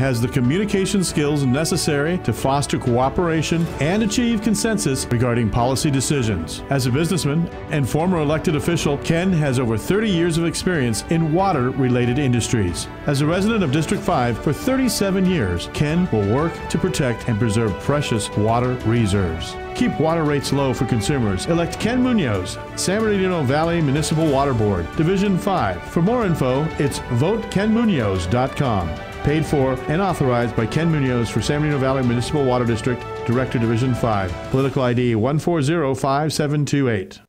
has the communication skills necessary to foster cooperation and achieve consensus regarding policy decisions. As a businessman and former elected official, Ken has over 30 years of experience in water-related industries. As a resident of District 5 for 37 years, Ken will work to protect and preserve precious water reserves. Keep water rates low for consumers. Elect Ken Munoz, San Bernardino Valley Municipal Water Board, Division 5. For more info, it's votekenmunoz.com. Paid for and authorized by Ken Munoz for San Bernardino Valley Municipal Water District, Director, Division 5. Political ID 1405728.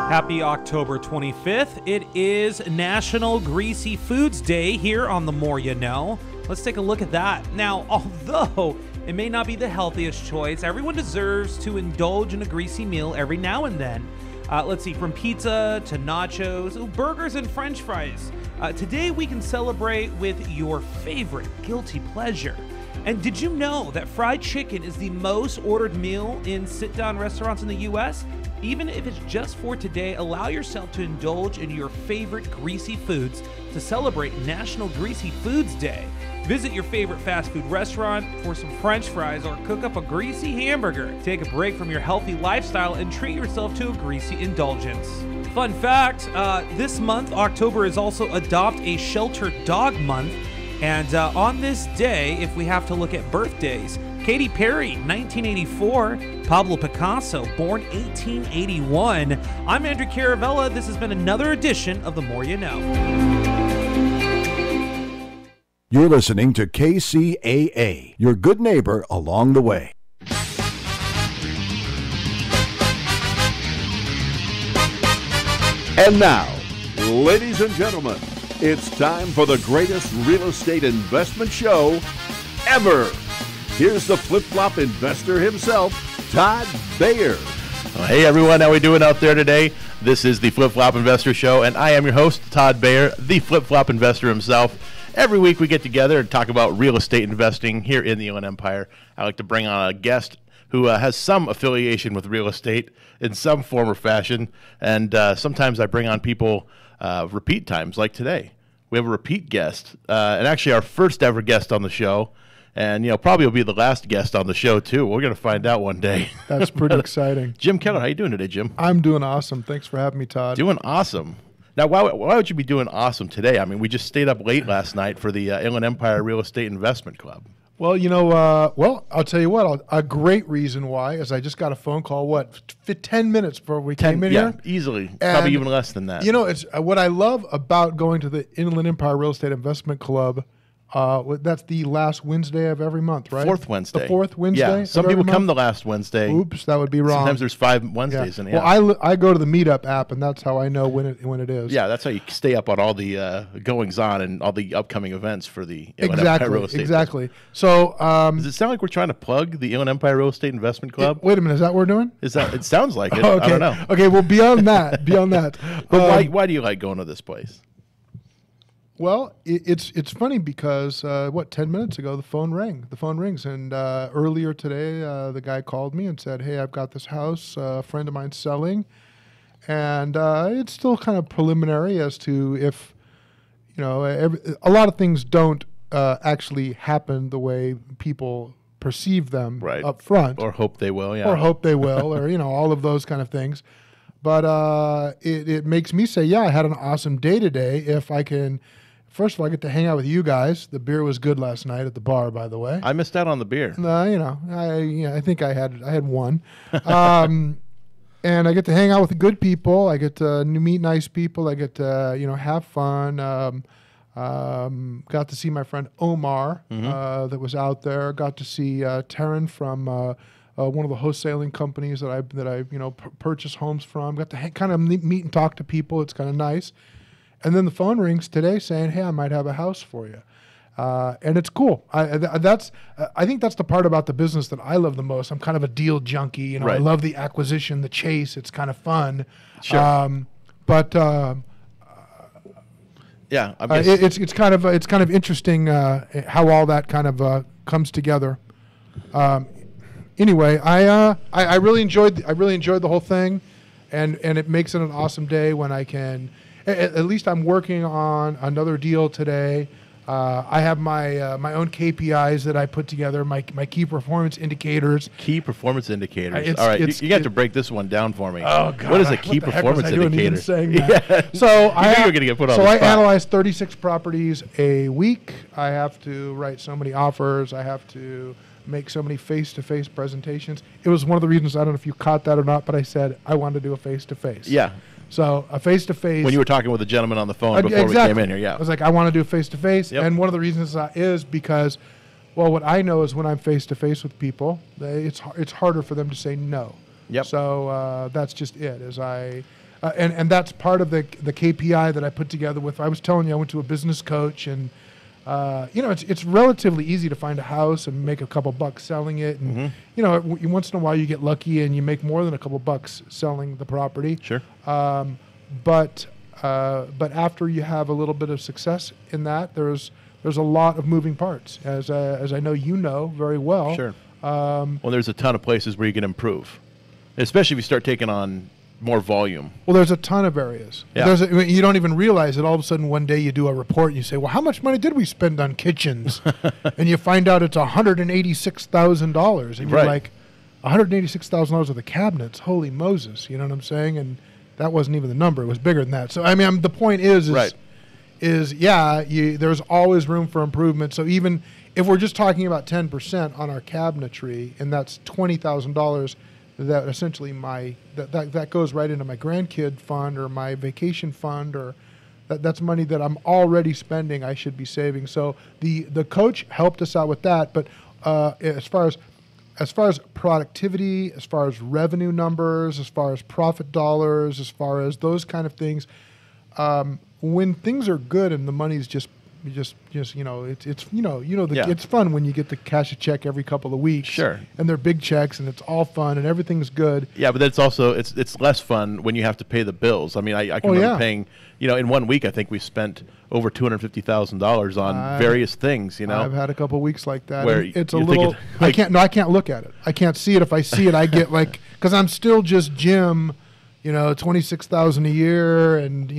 Happy October 25th. It is National Greasy Foods Day here on The More You Know. Let's take a look at that. Now, although it may not be the healthiest choice, everyone deserves to indulge in a greasy meal every now and then. Let's see, from pizza to nachos, burgers and french fries. Today we can celebrate with your favorite guilty pleasure. And did you know that fried chicken is the most ordered meal in sit-down restaurants in the U.S.? Even if it's just for today, allow yourself to indulge in your favorite greasy foods to celebrate National Greasy Foods Day. Visit your favorite fast food restaurant for some french fries or cook up a greasy hamburger. Take a break from your healthy lifestyle and treat yourself to a greasy indulgence. Fun fact, this month, October, is also Adopt a Shelter Dog Month. And on this day, if we have to look at birthdays, Katy Perry, 1984. Pablo Picasso, born 1881. I'm Andrew Caravella. This has been another edition of The More You Know. You're listening to KCAA, your good neighbor along the way. And now, ladies and gentlemen, it's time for the greatest real estate investment show ever. Here's the flip-flop investor himself, Todd Bayer. Well, hey everyone, how we doing out there today? This is the Flip-Flop Investor Show, and I am your host, Todd Bayer, the Flip-Flop Investor himself. Every week we get together and talk about real estate investing here in the Inland Empire. I like to bring on a guest who has some affiliation with real estate in some form or fashion, and sometimes I bring on people repeat times, like today. We have a repeat guest, and actually our first ever guest on the show, and probably will be the last guest on the show too. We're going to find out one day. That's pretty exciting. Jim Keller, how you doing today, Jim? I'm doing awesome. Thanks for having me, Todd. Doing awesome. Now, why would you be doing awesome today? I mean, we just stayed up late last night for the Inland Empire Real Estate Investment Club. Well, I'll tell you what, a great reason why is I just got a phone call, 10 minutes before we came in here? Yeah, easily. Probably even less than that. It's what I love about going to the Inland Empire Real Estate Investment Club. That's the last Wednesday of every month, right? Fourth Wednesday. The fourth Wednesday. Yeah. Some people come the last Wednesday. Oops, that would be wrong. Sometimes there's 5 Wednesdays in it. Well, I go to the Meetup app, and that's how I know when it is. Yeah, that's how you stay up on all the goings on and all the upcoming events for the Inland Empire Real Estate. Exactly. So, does it sound like we're trying to plug the Inland Empire Real Estate Investment Club? Wait a minute, is that what we're doing? It sounds like it. Okay. I don't know. Okay, well, beyond that. But why do you like going to this place? Well, it's funny because 10 minutes ago the phone rings, and earlier today the guy called me and said, "Hey, I've got this house a friend of mine selling," and it's still kind of preliminary as to if a lot of things don't actually happen the way people perceive them up front, or hope they will, or all of those kind of things. But it makes me say, yeah, I had an awesome day today. If I can. First of all, I get to hang out with you guys. The beer was good last night at the bar, by the way. I missed out on the beer. I think I had one. And I get to hang out with the good people. I get to meet nice people. I get to have fun. Got to see my friend Omar that was out there. Got to see Taryn from one of the wholesaling companies that I purchase homes from. Got to kind of meet and talk to people. It's kind of nice. And then the phone rings today saying, "Hey, I might have a house for you," and it's cool. I think that's the part about the business that I love the most. I'm kind of a deal junkie. I love the acquisition, the chase. It's kind of fun. Sure. Yeah, it's kind of interesting how all that kind of comes together. Anyway, I really enjoyed the whole thing, and it makes it an awesome day when I can. At least I'm working on another deal today. I have my own KPIs that I put together, my key performance indicators. Key performance indicators. It's- All right, it's- you have to break this one down for me. Oh God! What is a key what the heck was performance I doing even indicator? saying that? Yeah. So I knew you were gonna get put on so the I spot. analyze 36 properties a week. I have to write so many offers. I have to make so many face-to-face presentations. It was one of the reasons, I don't know if you caught that or not, but I said I wanted to do a face-to-face. Yeah. So a face-to-face. When you were talking with the gentleman on the phone before we came in here, yeah. I was like, I want to do a face-to-face. Yep. And one of the reasons is because, well, what I know is when I'm face-to-face with people, it's harder for them to say no. Yep. So that's just it. And that's part of the KPI that I put together with. I was telling you, I went to a business coach, and it's relatively easy to find a house and make a couple bucks selling it. And once in a while you get lucky and you make more than a couple bucks selling the property. Sure. But after you have a little bit of success in that, there's a lot of moving parts, as I know you know very well. Sure. Well, there's a ton of places where you can improve, especially if you start taking on more volume. Well, there's a ton of areas. Yeah. You don't even realize it. All of a sudden, one day you do a report and you say, well, how much money did we spend on kitchens? And you find out it's $186,000. And you're Right. like, $186,000 of the cabinets? Holy Moses. You know what I'm saying? And that wasn't even the number. It was bigger than that. So, I mean, the point is Right. There's always room for improvement. So even if we're just talking about 10% on our cabinetry, and that's $20,000, that essentially that goes right into my grandkid fund or my vacation fund, or that's money that I'm already spending. I should be saving. So the coach helped us out with that. But as far as productivity, as far as revenue numbers, as far as profit dollars, as far as those kind of things, when things are good and the money's just it's fun when you get to cash a check every couple of weeks. Sure. And they're big checks and it's all fun and everything's good. Yeah, but it's also it's less fun when you have to pay the bills. I mean, I can remember paying. In 1 week I think we spent over $250,000 on various things. I've had a couple of weeks like that. Where It's a you're little. thinking, I can't look at it. I can't see it. If I see it, I get because I'm still just Jim. $26,000 a year, and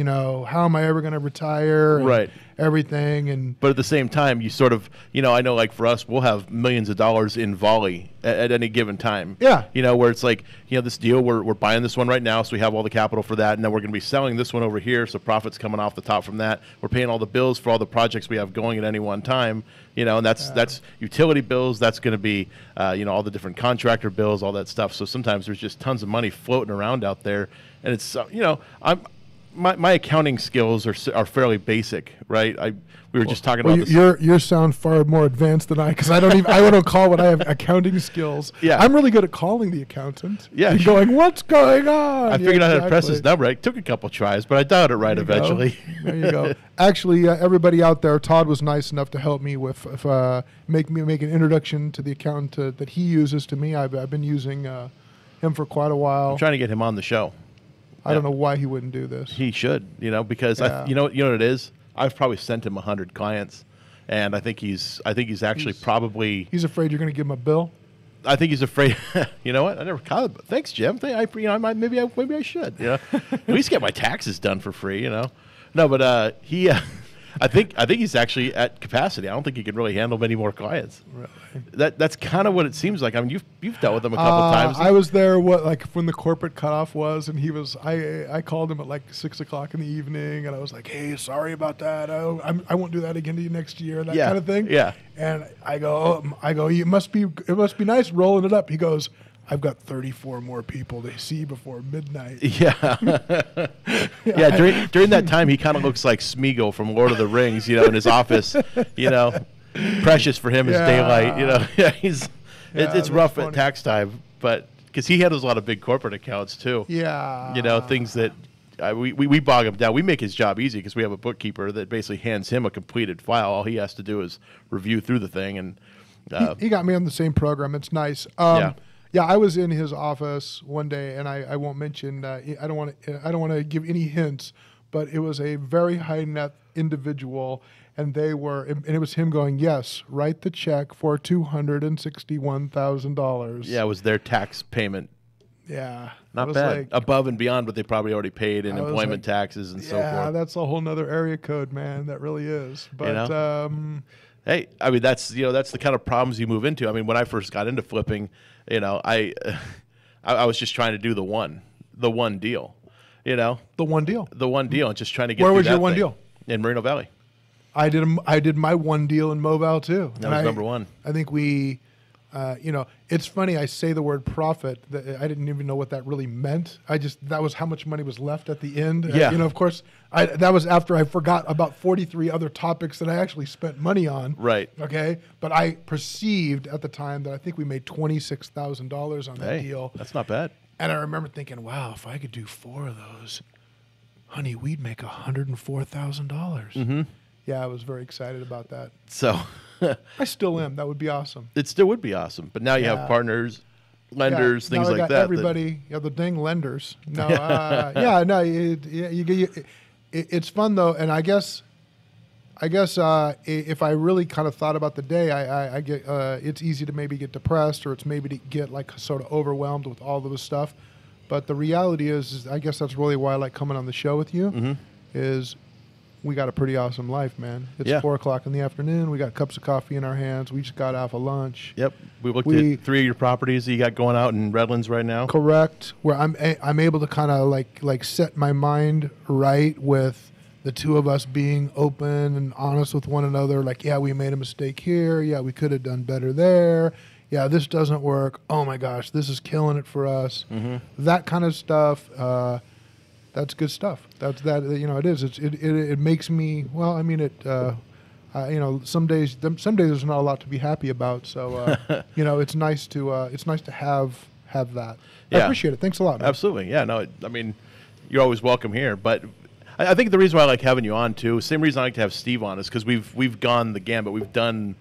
how am I ever going to retire? And Right. Everything, and But at the same time, you sort of, I know, like for us, we'll have millions of dollars in volley at any given time. Yeah. Where it's like, this deal, we're buying this one right now, so we have all the capital for that, and then we're going to be selling this one over here, so profit's coming off the top from that. We're paying all the bills for all the projects we have going at any one time, and that's utility bills. That's going to be, all the different contractor bills, all that stuff. So sometimes there's just tons of money floating around out there, and it's, My accounting skills are fairly basic, right? We were just talking about this. You sound far more advanced than I, because I don't call what I have accounting skills. Yeah. I'm really good at calling the accountant. Yeah, and going, what's going on? I figured out how to press this number. It took a couple tries, but I dialed it right eventually. There you go. Actually, everybody out there, Todd was nice enough to help me with make an introduction to the accountant that he uses to me. I've been using him for quite a while. I'm trying to get him on the show. I don't know why he wouldn't do this. He should, because you know what it is. I've probably sent him 100 clients, and I think he's actually probably. He's afraid you're going to give him a bill. I think he's afraid. You know what? I never. Thanks, Jim. Maybe I should. At least get my taxes done for free. No, but he. I think he's actually at capacity. I don't think he can really handle many more clients. Really? That's kind of what it seems like. I mean, you've dealt with him a couple times. I was there when the corporate cutoff was, and he was. I called him at 6:00 in the evening, and I was like, "Hey, sorry about that. I won't do that again to you next year." That kind of thing. Yeah. And I go. It must be nice rolling it up. He goes, I've got 34 more people to see before midnight. Yeah. During that time, he kind of looks like Smeagol from Lord of the Rings, in his office, precious for him is daylight, Yeah, it's rough funny. at tax time, but because he handles a lot of big corporate accounts too. Yeah. Things that we bog him down. We make his job easy because we have a bookkeeper that basically hands him a completed file. All he has to do is review through the thing. And he got me on the same program. It's nice. Yeah, I was in his office one day, and I won't mention. I don't want to give any hints, but it was a very high net individual, and it was him going, "Yes, write the check for $261,000." Yeah, it was their tax payment. Yeah. Not It was bad. like- Above and beyond what they probably already paid in I was employment like, taxes and so Yeah, forth. that's a whole nother area code, man. That really is. But Hey, I mean, that's the kind of problems you move into. I mean, when I first got into flipping, I was just trying to do the one deal, the one deal. and just trying to get Where through was your that one thing. deal? In Moreno Valley. I did my one deal in Mobile too. That was number one. I think we, it's funny. I say the word profit. I didn't even know what that really meant. That was how much money was left at the end. Yeah. Of course, that was after I forgot about 43 other topics that I actually spent money on. Right. Okay. But I perceived at the time that I think we made $26,000 on that deal. That's not bad. And I remember thinking, wow, if I could do 4 of those, honey, we'd make $104,000. Mm-hmm. Yeah, I was very excited about that. So I still am. That would be awesome. it still would be awesome. But now you have partners, lenders, Yeah, things now I like got that. Everybody, the dang lenders. No, it's fun though, and I guess if I really kind of thought about the day, I get it's easy to maybe get depressed, or it's maybe to get like sort of overwhelmed with all of this stuff. But the reality is I guess that's really why I like coming on the show with you. Mm-hmm. Is we got a pretty awesome life, man. It's Yeah. 4:00 in the afternoon. We got cups of coffee in our hands. We just got off of lunch. Yep. We looked at 3 of your properties that you got going out in Redlands right now. Correct. Where I'm able to kind of like set my mind right with the two of us being open and honest with one another. Like, yeah, we made a mistake here. Yeah, we could have done better there. Yeah, this doesn't work. Oh my gosh, this is killing it for us. Mm-hmm. That kind of stuff. That's good stuff. It is. It makes me. Well, I mean, some days there's not a lot to be happy about. So, it's nice to have that. I Yeah. appreciate it. Thanks a lot, man. Absolutely. Yeah, no, I mean, you're always welcome here. But I think the reason why I like having you on, too, same reason I like to have Steve on, is because we've gone the gambit. We've done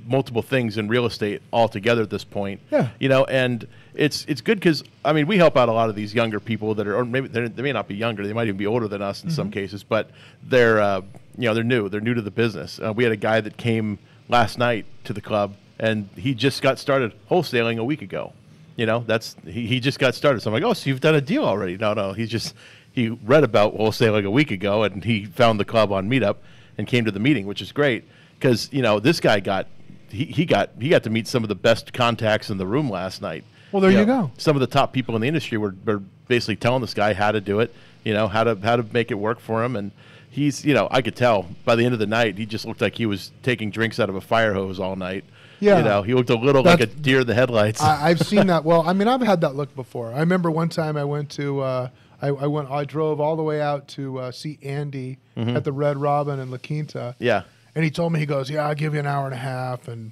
multiple things in real estate all together at this point. Yeah. And it's good because, I mean, we help out a lot of these younger people that are, or maybe they may not be younger, they might even be older than us in some cases, but they're new. They're new to the business. We had a guy that came last night to the club, and he just got started wholesaling a week ago. He just got started. So I'm like, oh, so you've done a deal already? No, he read about wholesaling a week ago, and he found the club on Meetup and came to the meeting, which is great because this guy got to meet some of the best contacts in the room last night. Well, there you go. Some of the top people in the industry were basically telling this guy how to do it, how to make it work for him, and he's I could tell by the end of the night he just looked like he was taking drinks out of a fire hose all night. Yeah. He looked a little like a deer in the headlights. I've seen that. Well, I mean, I've had that look before. I remember one time I went to. I drove all the way out to see Andy at the Red Robin in La Quinta. Yeah. And he told me, he goes, yeah, I'll give you an hour and a half. And,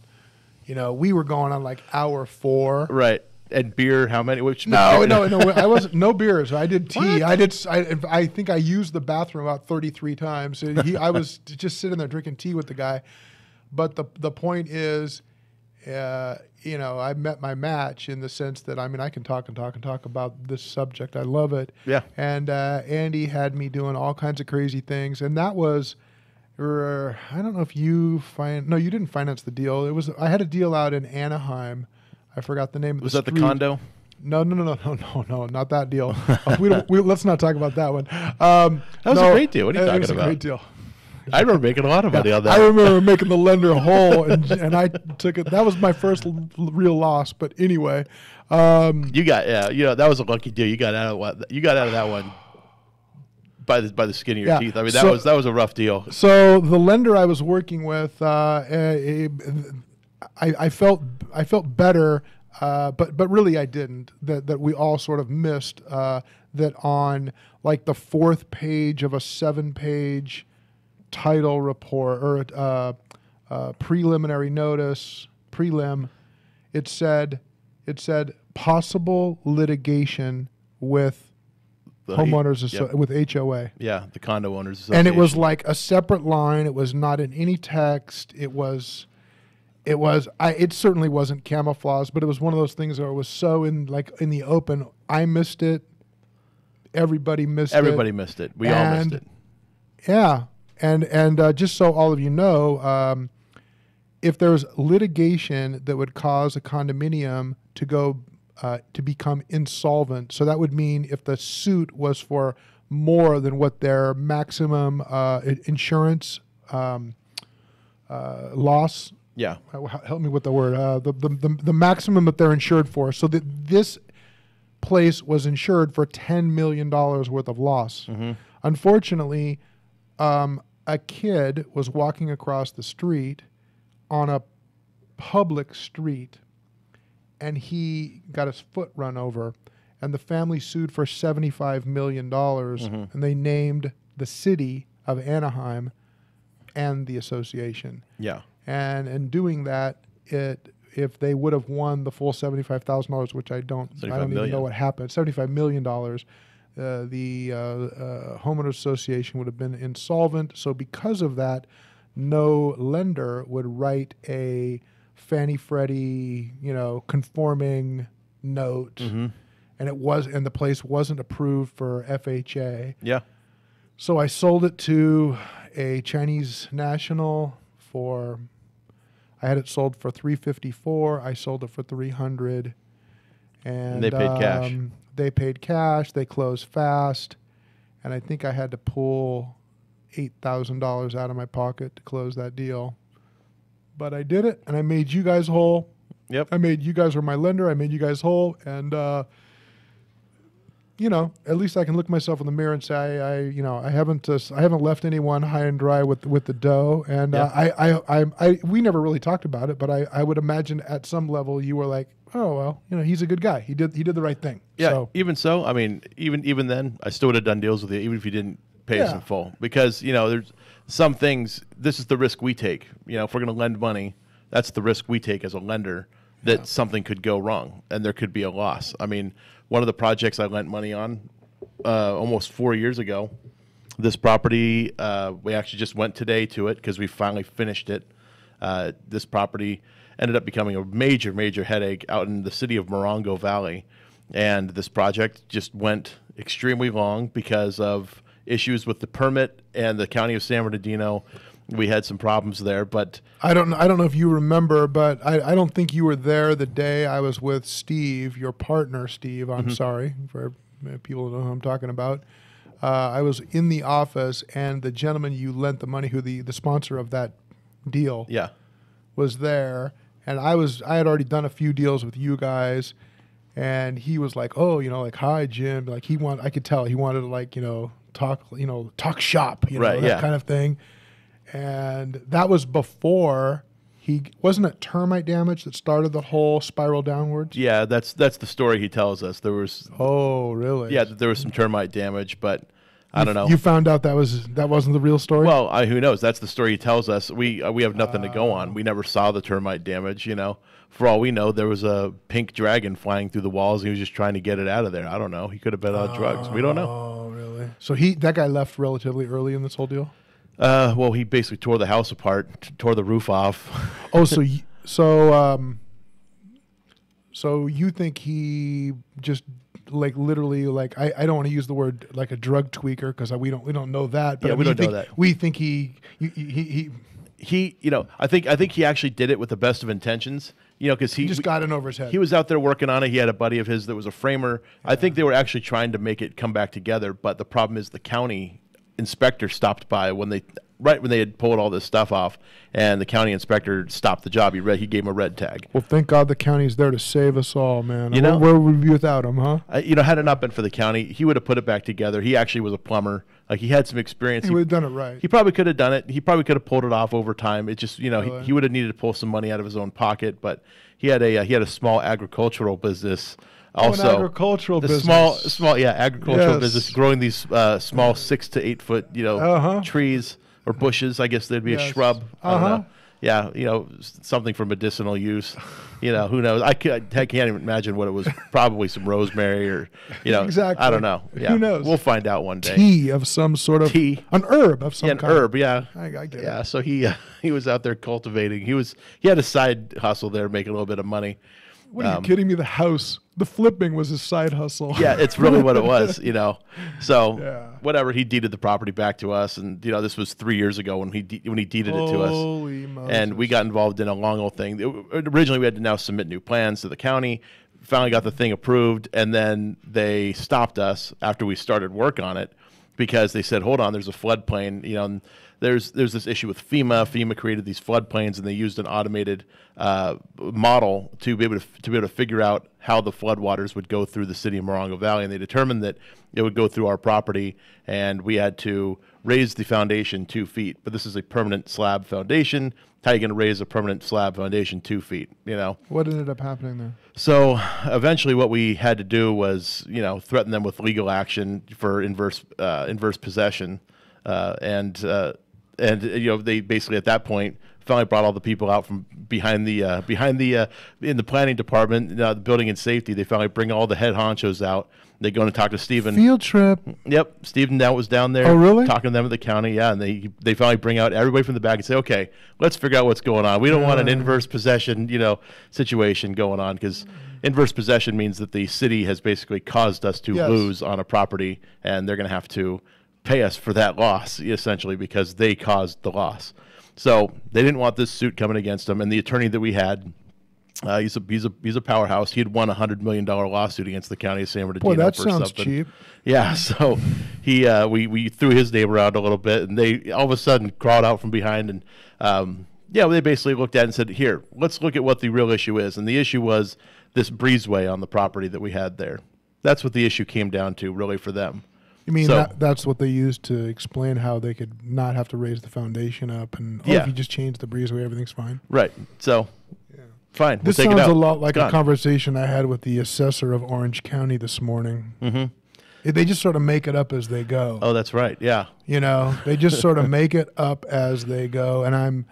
we were going on like hour 4. Right. And beer, how many? No, I wasn't, no beers. I did tea. I think I used the bathroom about 33 times. I was just sitting there drinking tea with the guy. But the point is, I met my match in the sense that, I mean, I can talk and talk and talk about this subject. I love it. Yeah. And Andy had me doing all kinds of crazy things. And that was, I don't know if you you didn't finance the deal. I had a deal out in Anaheim. I forgot the name of the street. Was that the condo? No, not that deal. Let's not talk about that one. That was a great deal. What are you talking about? It was a great deal. I remember making a lot of money on that. I remember making the lender whole, and I took it. That was my first real loss. But anyway, that was a lucky deal. You got out of that one by the skin of your teeth. I mean, that was a rough deal. So the lender I was working with, I felt better, but really I didn't. That we all sort of missed that on like the 4th page of a 7-page title report or preliminary notice, it said possible litigation with homeowners with HOA. Yeah, the condo owners association. And it was like a separate line. It was not in any text. It certainly wasn't camouflaged, but it was one of those things where it was so in the open. I missed it. Everybody missed it. Everybody missed it. We all missed it. Yeah. And just so all of you know, if there's litigation that would cause a condominium to go to become insolvent. So that would mean if the suit was for more than what their maximum insurance loss. Yeah. Help me with the word. The maximum that they're insured for. So that this place was insured for $10 million worth of loss. Mm-hmm. Unfortunately, a kid was walking across the street on a public street, and he got his foot run over, and the family sued for $75 million, and they named the city of Anaheim and the association. Yeah. And in doing that, if they would have won the full $75,000, which I don't even know what happened, $75 million, the homeowners association would have been insolvent. So because of that, no lender would write a Fannie Freddie, conforming note, and the place wasn't approved for FHA. Yeah. So I sold it to a Chinese national I had it sold for $354. I sold it for $300, and they paid cash. They paid cash. They closed fast, and I think I had to pull $8,000 out of my pocket to close that deal. But I did it, and I made you guys whole. Yep. You guys were my lender. I made you guys whole, and at least I can look myself in the mirror and say I haven't left anyone high and dry with the dough. And we never really talked about it, but I would imagine at some level you were like, oh well, he's a good guy. He did the right thing. Yeah. So. Even so, I mean, even then, I still would have done deals with you, even if you didn't pay us in full, because there's some things. This is the risk we take. If we're going to lend money, that's the risk we take as a lender. That something could go wrong and there could be a loss. I mean, one of the projects I lent money on almost 4 years ago, this property, we actually just went today to it because we finally finished it. This property ended up becoming a major, major headache out in the city of Morongo Valley. And this project just went extremely long because of issues with the permit and the county of San Bernardino. We had some problems there, but I don't know if you remember, but I don't think you were there the day I was with Steve, your partner, Steve. I'm sorry for people who know who I'm talking about. I was in the office, and the gentleman you lent the money, who the sponsor of that deal, was there, and I had already done a few deals with you guys, and he was like, oh, hi Jim, like I could tell he wanted to talk shop, that kind of thing. And that was before wasn't it termite damage that started the whole spiral downwards? Yeah, that's the story he tells us. There was really? Yeah, there was some termite damage, but I don't know. You found out that wasn't the real story? Well, who knows? That's the story he tells us. We have nothing to go on. We never saw the termite damage. For all we know, there was a pink dragon flying through the walls. He was just trying to get it out of there. I don't know. He could have been on drugs. We don't know. Oh, really? So that guy left relatively early in this whole deal? Well, he basically tore the house apart, tore the roof off. Oh, so you think he just literally I don't want to use the word like a drug tweaker because we don't know that. But we don't know that. We think he I think he actually did it with the best of intentions. Because he just got in over his head. He was out there working on it. He had a buddy of his that was a framer. Yeah. I think they were actually trying to make it come back together. But the problem is the county inspector stopped by when they had pulled all this stuff off, and the county inspector stopped the job. He gave him a red tag. Well, thank God the county's there to save us all, man. Where would we be without him, huh? Had it not been for the county, he would have put it back together. He actually was a plumber. Like, he had some experience. He would have done it right. He probably could have done it. He probably could have pulled it off over time. It just, really? he would have needed to pull some money out of his own pocket. But he had a small agricultural business. Also, an agricultural business. Small agricultural business, growing these small 6 to 8 foot, trees or bushes. I guess there'd be a shrub. I don't know. Yeah, something for medicinal use. Who knows? I can't even imagine what it was. Probably some rosemary or, exactly. I don't know. Yeah, who knows? We'll find out one day. Tea of some sort of an herb of some kind. An herb, yeah. I get it. Yeah, so he was out there cultivating. He had a side hustle there, making a little bit of money. What are you kidding me? The flipping was his side hustle. Yeah, it's really what it was, So whatever, he deeded the property back to us, and this was 3 years ago when he deeded it to us. Holy Moses. And we got involved in a long old thing. Originally, we had to now submit new plans to the county. finally got the thing approved, and then they stopped us after we started work on it because they said, hold on, there's a floodplain, and there's this issue with FEMA. FEMA created these floodplains, and they used an automated model to be able to figure out how the floodwaters would go through the city of Morongo Valley, and they determined that it would go through our property, and we had to raise the foundation 2 feet. But this is a permanent slab foundation. How are you going to raise a permanent slab foundation 2 feet? What ended up happening there? So eventually, what we had to do was, threaten them with legal action for inverse possession, and they basically at that point finally brought all the people out from behind the in the planning department, the building and safety. They finally bring all the head honchos out. They go and talk to Stephen. Field trip. Yep, Stephen was down there. Oh, really? Talking to them at the county, yeah, and they finally bring out everybody from the back and say, okay, let's figure out what's going on. We don't want an inverse possession, situation going on, because inverse possession means that the city has basically caused us to lose on a property, and they're going to have to pay us for that loss, essentially, because they caused the loss. So they didn't want this suit coming against them, and the attorney that we had, he's a powerhouse. He had won $100 million lawsuit against the county of San Bernardino. Boy, that for sounds something. cheap. Yeah, so we threw his name around a little bit, and they all of a sudden crawled out from behind, and they basically looked at it and said, here, let's look at what the real issue is. And the issue was this breezeway on the property that we had there. That's what the issue came down to, really, for them. You mean that's what they used to explain how they could not have to raise the foundation up, and if you just change the breezeway, everything's fine? Right. So, fine. This we'll take sounds it out. a lot like It's a gone. conversation I had with the assessor of Orange County this morning. Mm-hmm. They just sort of make it up as they go. Oh, that's right. Yeah. They just sort of make it up as they go, and I'm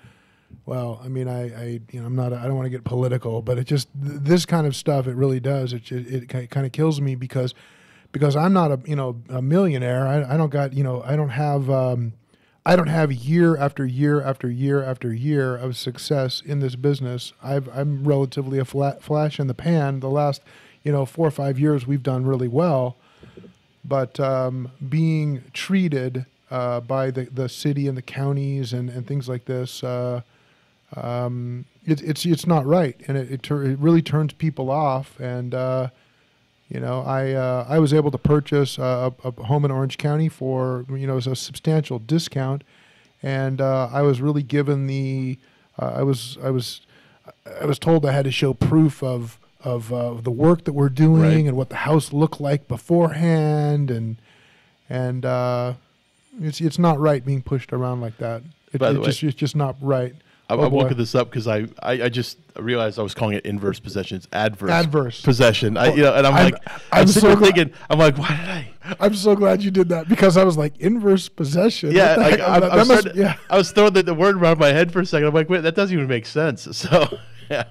not. I don't want to get political, but it just this kind of stuff. It really does. It kind of kills me because I'm not a millionaire. I don't got I don't have year after year after year after year of success in this business. I'm relatively a flash in the pan. The last 4 or 5 years we've done really well, but being treated by the city and the counties and things like this. It's not right, and it really turns people off. And I was able to purchase a home in Orange County for a substantial discount, and I was really given I was told I had to show proof of the work that we're doing, right, and what the house looked like beforehand, and it's not right being pushed around like that. It's just not right. I'm looking this up because I just realized I was calling it inverse possession. It's adverse possession. I'm thinking, why did I? I'm so glad you did that, because I was like, inverse possession. Yeah, I was throwing the word around my head for a second. I'm like, wait, that doesn't even make sense. So, yeah,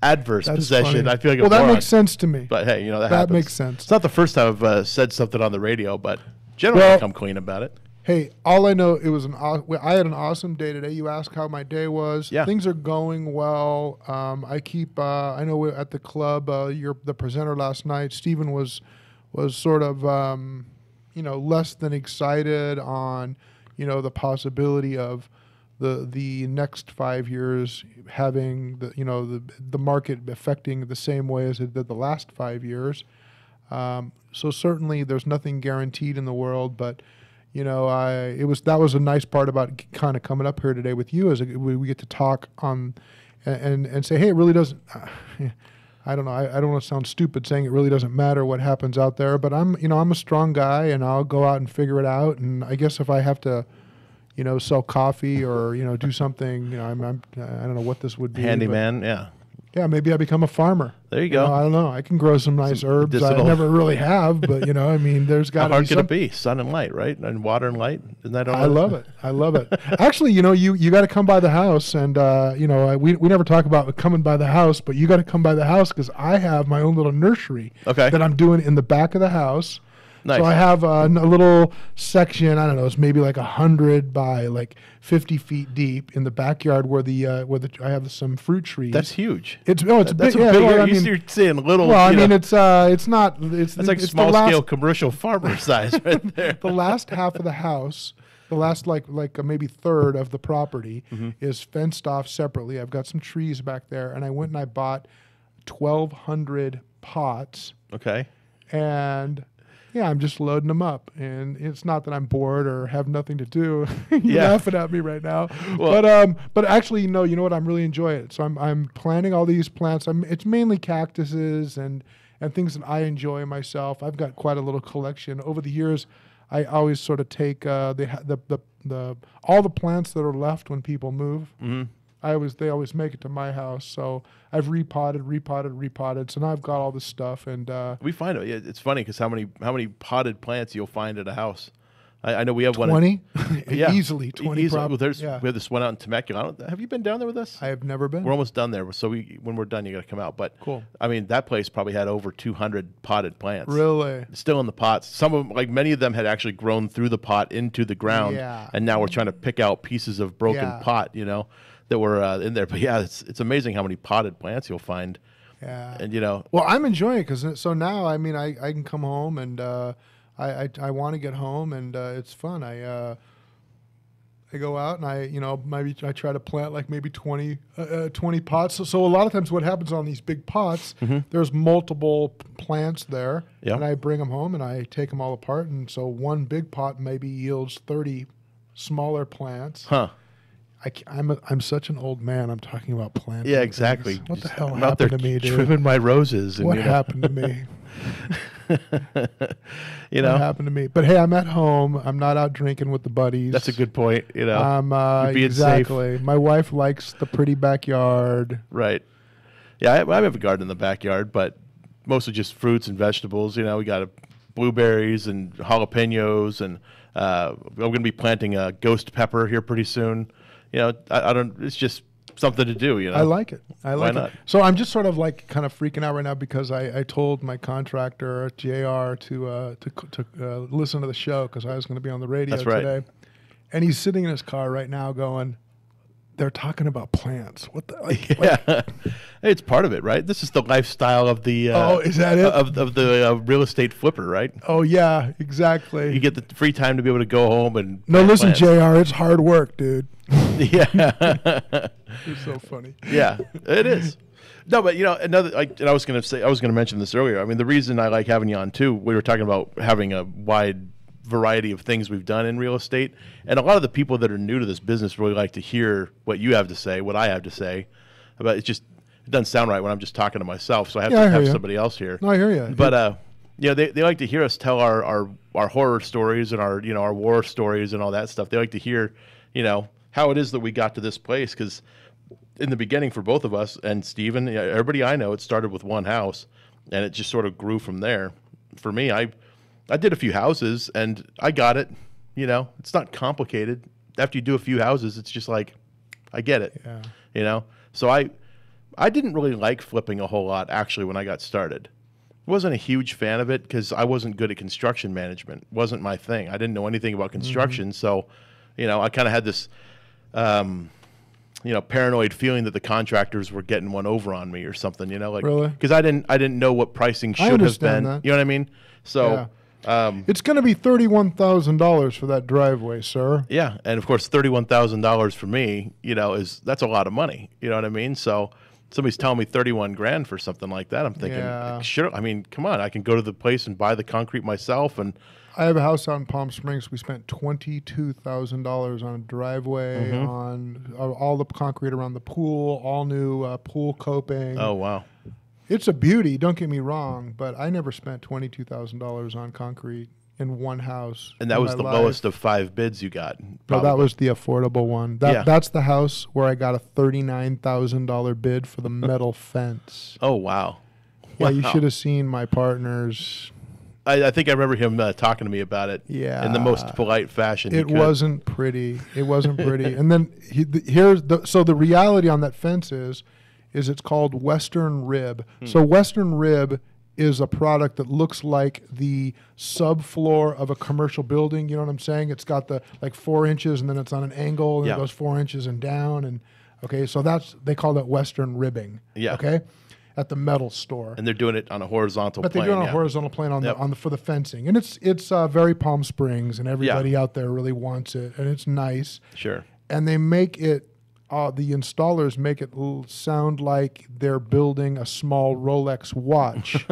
adverse possession. Funny. I feel like that makes sense to me. But hey, that happens. Makes sense. It's not the first time I've said something on the radio, but generally I come clean about it. Hey, all I know, I had an awesome day today. You asked how my day was. Yeah. Things are going well. I know at the club, the presenter last night, Stephen was sort of, less than excited on, the possibility of the next 5 years having the market affecting the same way as it did the last 5 years. So certainly there's nothing guaranteed in the world, but that was a nice part about kind of coming up here today with you, is we get to talk on and say, hey, it really doesn't. I don't know. I don't want to sound stupid saying it really doesn't matter what happens out there, but I'm a strong guy, and I'll go out and figure it out. And I guess if I have to, sell coffee or do something, I don't know what this would be. Handyman, yeah. Yeah, maybe I become a farmer. There you go. I don't know. I can grow some nice herbs. I never really have, but there's got to be. How hard can it be? Sun and light, right? And water and light. Isn't that all? I love it. I love it. Actually, you got to come by the house, and we never talk about coming by the house, but you got to come by the house because I have my own little nursery that I'm doing in the back of the house. Nice. So I have a little section. I don't know. It's maybe like 100 by like 50 feet deep in the backyard where I have some fruit trees. That's huge. It's that's big. A big. You're saying little. Well, it's not. It's like small scale commercial farmer size right there. The last half of the house, the last like maybe third of the property is fenced off separately. I've got some trees back there, and I went and I bought 1,200 pots. Okay. And yeah, I'm just loading them up. And it's not that I'm bored or have nothing to do. You're laughing at me right now. Well, but actually, you know what? I'm really enjoying it. So I'm planting all these plants. It's mainly cactuses and things that I enjoy myself. I've got quite a little collection. Over the years, I always sort of take all the plants that are left when people move. Mm-hmm. They always make it to my house. So I've repotted. So now I've got all this stuff, and we find it. It's funny because how many potted plants you'll find at a house. I know we have 20? Yeah, Easily 20. Well, we have this one out in Temecula. Have you been down there with us? I have never been. We're almost done there. So when we're done, you got to come out. But cool. I mean, that place probably had over 200 potted plants. Really? Still in the pots. Some of them, like many of them, had actually grown through the pot into the ground. Yeah. And now we're trying to pick out pieces of broken pot, that were in there. But yeah, it's amazing how many potted plants you'll find. Yeah. And well, I'm enjoying it because so now I can come home and I want to get home and it's fun. I go out and maybe I try to plant like maybe 20 pots. So a lot of times what happens on these big pots, there's multiple plants there, and I bring them home and I take them all apart, and so one big pot maybe yields 30 smaller plants. Huh. I'm such an old man. I'm talking about planting. Yeah, exactly. Things. What the hell I'm happened out there to me, dude? trimming my roses. And, what happened to me? What happened to me? But hey, I'm at home. I'm not out drinking with the buddies. That's a good point. I'm you're being exactly. safe. My wife likes the pretty backyard. Right. Yeah, I have a garden in the backyard, but mostly just fruits and vegetables. We got blueberries and jalapenos, and I'm going to be planting a ghost pepper here pretty soon. I don't. It's just something to do. I like it. Why not? So I'm just sort of like kind of freaking out right now because I told my contractor JR to listen to the show because I was going to be on the radio today, and he's sitting in his car right now going, they're talking about plants. What the? It's part of it, right? This is the lifestyle of the. Is that it? Of the real estate flipper, right? Oh yeah, exactly. You get the free time to be able to go home and. No, listen, plants. JR, it's hard work, dude. Yeah. You're so funny. Yeah, it is. No, but another. And I was going to mention this earlier. I mean, the reason I like having you on too, we were talking about having a wide variety of things we've done in real estate, and a lot of the people that are new to this business really like to hear what you have to say, what I have to say about it. It doesn't sound right when I'm just talking to myself, so I have to have somebody else here. No, I hear you. But they like to hear us tell our horror stories and our war stories and all that stuff. They like to hear how it is that we got to this place, because in the beginning for both of us and Steven, everybody I know, it started with one house and it just sort of grew from there. For me, I did a few houses and I got it. It's not complicated. After you do a few houses, it's just like, I get it. Yeah. So I didn't really like flipping a whole lot actually when I got started. I wasn't a huge fan of it because I wasn't good at construction management. It wasn't my thing. I didn't know anything about construction. So, I kind of had this, paranoid feeling that the contractors were getting one over on me or something, Really? Because I didn't know what pricing should have been. That. You know what I mean? So, it's going to be $31,000 for that driveway, sir. Yeah, and of course, $31,000 for me, that's a lot of money. You know what I mean? So somebody's telling me 31 grand for something like that. I'm thinking, sure. I mean, come on, I can go to the place and buy the concrete myself. And I have a house out in Palm Springs. We spent $22,000 on a driveway, on all the concrete around the pool, all new pool coping. Oh wow. It's a beauty, don't get me wrong, but I never spent $22,000 on concrete in one house. And that was the lowest of 5 bids you got? No, that was the affordable one. That's the house where I got a $39,000 bid for the metal fence. Oh, wow. Yeah, you should have seen my partner's. I think I remember him talking to me about it in the most polite fashion. It wasn't pretty. It wasn't pretty. And then the reality on that fence is it's called Western Rib. So Western Rib is a product that looks like the subfloor of a commercial building. You know what I'm saying? It's got the 4 inches and then it's on an angle and it goes 4 inches and down. And so they call that Western ribbing. Yeah. Okay. At the metal store. And they're doing it on a horizontal plane. But they're doing it on a horizontal plane for the fencing. And it's very Palm Springs and everybody out there really wants it and it's nice. Sure. And they make it the installers make it sound like they're building a small Rolex watch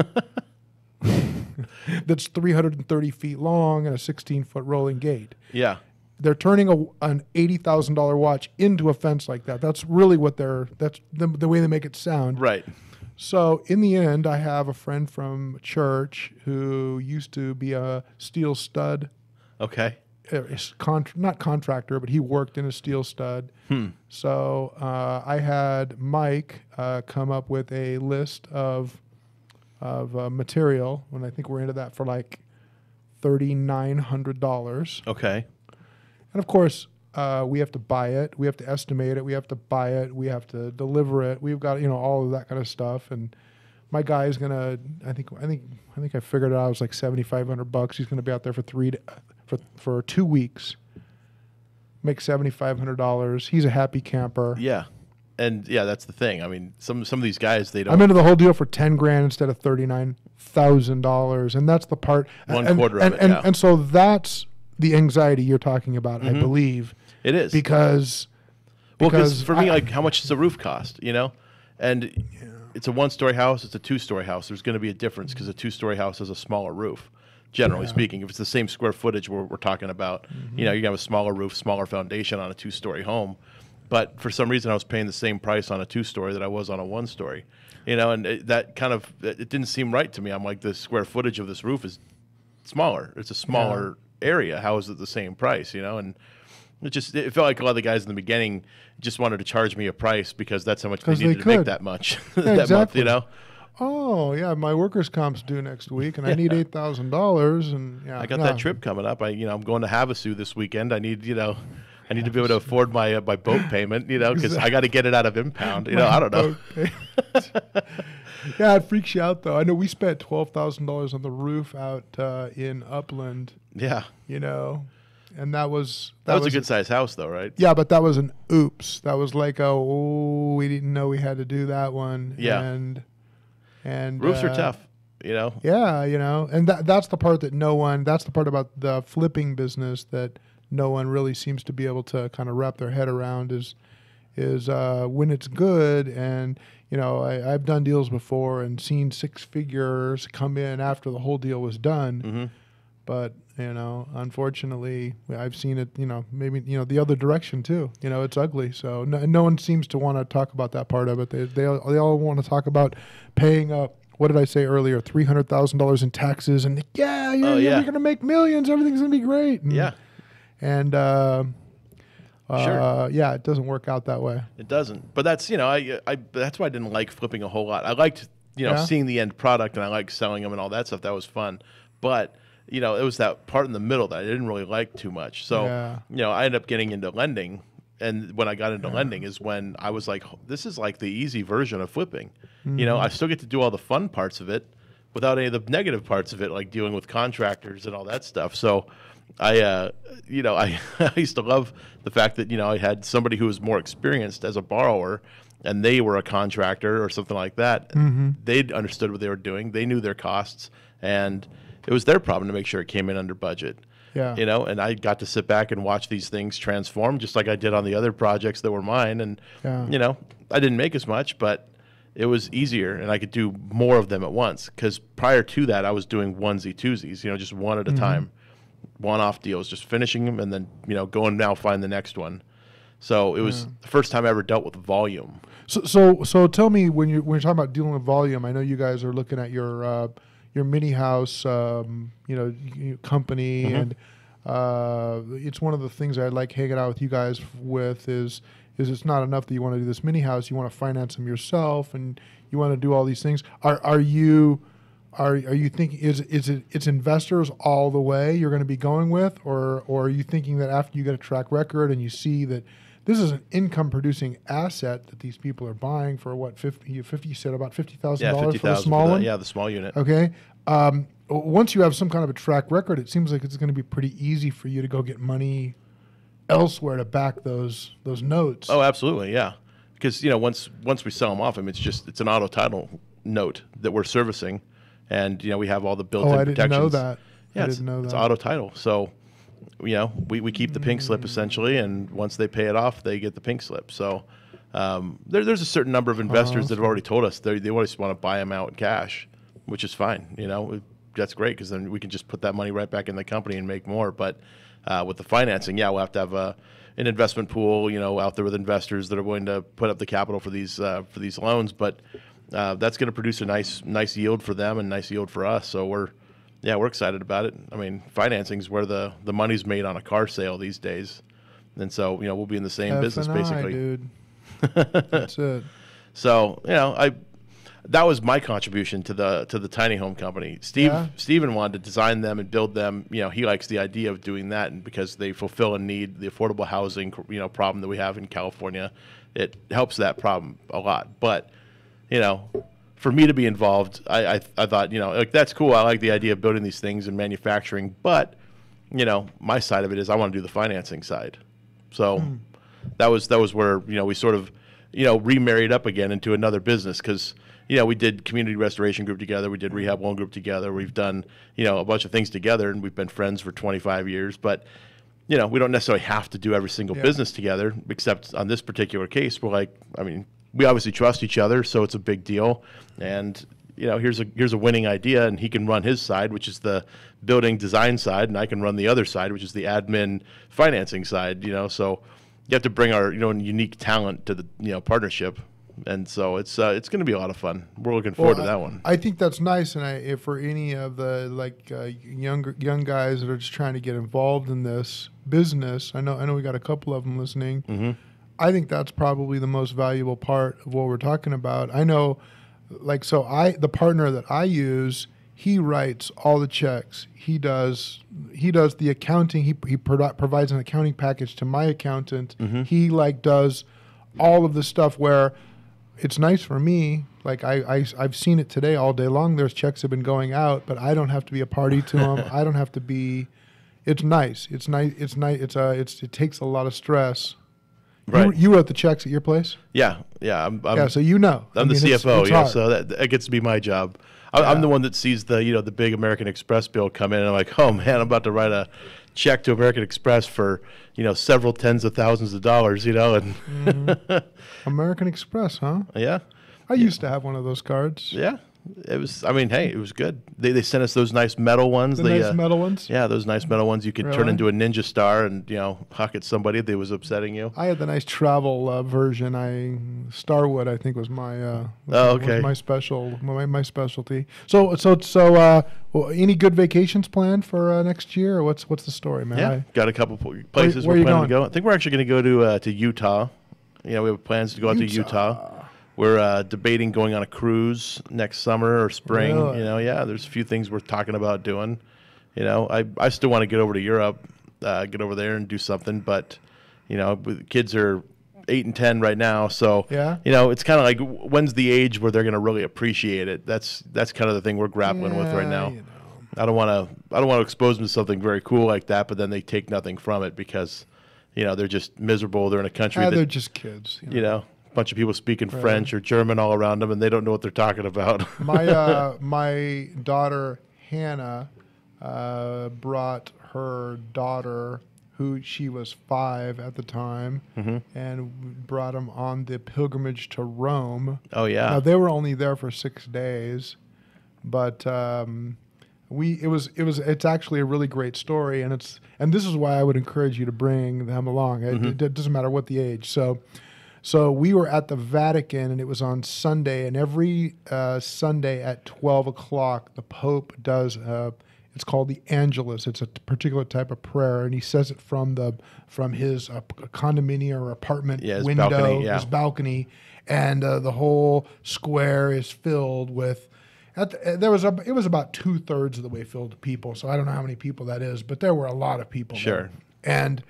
that's 330 feet long and a 16-foot rolling gate. Yeah. They're turning an $80,000 watch into a fence like that. That's really what that's the way they make it sound. Right. So in the end, I have a friend from church who used to be a steel stud. Okay. Not contractor, but he worked in a steel stud. So I had Mike come up with a list of material, and I think we're into that for like $3,900. Okay. And of course, we have to buy it, we have to estimate it, we have to buy it, we have to deliver it. We've got all of that kind of stuff. And my guy is gonna, I think I figured it out. It was like $7,500. He's gonna be out there for 2 weeks. Make $7,500. He's a happy camper. Yeah. And yeah, that's the thing. I mean, some of these guys, they don't. I'm into the whole deal for $10,000 instead of $39,000, and that's the part. One quarter of it. And so that's the anxiety you're talking about, I believe. It is. Because for me, like, how much does the roof cost, And it's a one-story house, it's a two-story house. There's going to be a difference because a two-story house has a smaller roof, generally speaking. If it's the same square footage we're talking about, you're going to have a smaller roof, smaller foundation on a two-story home. But for some reason, I was paying the same price on a two-story that I was on a one-story. And that kind of, it didn't seem right to me. I'm like, the square footage of this roof is smaller. It's a smaller area. How is it the same price, And it felt like a lot of the guys in the beginning just wanted to charge me a price because that's how much they needed to make that much that exactly. month, Oh yeah, my workers' comp's due next week, and I need $8,000, and I got that trip coming up. I'm going to Havasu this weekend. I need to be able to afford my boat payment, because I got to get it out of impound. I don't know. Yeah, it freaks you out though. I know we spent $12,000 on the roof out in Upland. Yeah. And that was a good sized house though, right? Yeah, but that was an oops. That was like we didn't know we had to do that one. Yeah. And roofs are tough, Yeah, and that's the part that's the part about the flipping business that no one really seems to be able to kind of wrap their head around is when it's good. And I've done deals before and seen six figures come in after the whole deal was done. But unfortunately, I've seen it. Maybe the other direction too. It's ugly. So no one seems to want to talk about that part of it. They all want to talk about paying what did I say earlier? $300,000 in taxes, and you're gonna make millions. Everything's gonna be great. And sure. It doesn't work out that way. It doesn't. But that's that's why I didn't like flipping a whole lot. I liked seeing the end product, and I liked selling them and all that stuff. That was fun. But it was that part in the middle that I didn't really like too much. So I ended up getting into lending, and when I got into lending is when I was like, this is like the easy version of flipping. I still get to do all the fun parts of it without any of the negative parts of it, like dealing with contractors and all that stuff. So I used to love the fact that, I had somebody who was more experienced as a borrower, and they were a contractor or something like that. They'd understood what they were doing. They knew their costs, and it was their problem to make sure it came in under budget. Yeah. And I got to sit back and watch these things transform just like I did on the other projects that were mine. And, I didn't make as much, but it was easier, and I could do more of them at once. Because prior to that, I was doing onesie twosies, just one at a time. One-off deals, just finishing them and then, going now find the next one. So it was the first time I ever dealt with volume. So tell me, when you're talking about dealing with volume, I know you guys are looking at your mini house, company, and it's one of the things I like hanging out with you guys with is it's not enough that you want to do this mini house, you want to finance them yourself, and you want to do all these things. Are you thinking it's investors all the way you're going to be going with, or are you thinking that after you get a track record and you see that this is an income producing asset that these people are buying for what, 50 you said about $50,000 for the small one? Yeah, the small unit. Okay. Once you have some kind of a track record, it seems like it's going to be pretty easy for you to go get money elsewhere to back those notes. Oh, absolutely, yeah. Because once we sell them off, it's an auto title note that we're servicing, and we have all the built-in protections. I didn't know that. Yeah, I didn't know that. It's auto title, so we keep the pink slip essentially, and once they pay it off, they get the pink slip. So there's a certain number of investors that have already told us they always want to buy them out in cash, which is fine. That's great because then we can just put that money right back in the company and make more. But with the financing, we'll have to have an investment pool, out there with investors that are willing to put up the capital for these loans. But that's going to produce a nice yield for them and nice yield for us. So we're excited about it. I mean, financing is where the money's made on a car sale these days, and so we'll be in the same business basically. Dude. That's it. So that was my contribution to the tiny home company. Steven wanted to design them and build them. He likes the idea of doing that, and because they fulfill a need, the affordable housing problem that we have in California, it helps that problem a lot. But for me to be involved, I thought that's cool. I like the idea of building these things and manufacturing, but my side of it is I want to do the financing side. So that was where we sort of remarried up again into another business because. We did community restoration group together. We did rehab loan group together. We've done, a bunch of things together, and we've been friends for 25 years. But, we don't necessarily have to do every single business together, except on this particular case, we obviously trust each other, so it's a big deal. And, here's a winning idea, and he can run his side, which is the building design side, and I can run the other side, which is the admin financing side, So you have to bring our, unique talent to the, partnership. And so it's going to be a lot of fun. We're looking forward to that one. I think that's nice, and if for any of the young guys that are just trying to get involved in this business, I know we got a couple of them listening. Mm-hmm. I think that's probably the most valuable part of what we're talking about. I know, the partner that I use, he writes all the checks. He does the accounting. He provides an accounting package to my accountant. Mm-hmm. He does all of the stuff where. It's nice for me. I've seen it today all day long. There's checks have been going out, but I don't have to be a party to them. I don't have to be. It's nice. It's nice. It's nice. It takes a lot of stress. Right. You wrote the checks at your place? Yeah. I'm so I'm the CFO. So that gets to be my job. I'm the one that sees the the big American Express bill come in, and I'm like, oh man, I'm about to write a check to American Express for several tens of thousands of dollars, and mm-hmm. American Express, huh? Yeah, I used to have one of those cards. Yeah, it was. It was good. They sent us those nice metal ones. Nice metal ones. Yeah, those nice metal ones you could turn into a ninja star and huck at somebody that was upsetting you. I had the nice travel version. Starwood, I think, was my was my specialty. So any good vacations planned for next year, or what's the story, man? Yeah, got a couple places we're planning to go. I think we're actually going to go to Utah. We have plans to go out to Utah. We're debating going on a cruise next summer or spring. Really? There's a few things we're talking about doing. I still want to get over to Europe, get over there and do something. But, the kids are 8 and 10 right now. So, it's kind of like when's the age where they're going to really appreciate it? That's kind of the thing we're grappling with right now. I don't want to expose them to something very cool like that, but then they take nothing from it because, they're just miserable. They're in a country they're just kids. A bunch of people speaking French or German all around them, and they don't know what they're talking about. My daughter Hannah brought her daughter, who she was 5 at the time, mm-hmm. and brought them on the pilgrimage to Rome. Oh yeah. Now, they were only there for 6 days, but it's actually a really great story, and this is why I would encourage you to bring them along. Mm-hmm. It doesn't matter what the age. So we were at the Vatican, and it was on Sunday, and every Sunday at 12 o'clock, the Pope does, it's called the Angelus. It's a particular type of prayer, and he says it from his condominium or apartment window, his balcony, and the whole square is filled with, it was about 2/3 of the way filled with people, so I don't know how many people that is, but there were a lot of people there. And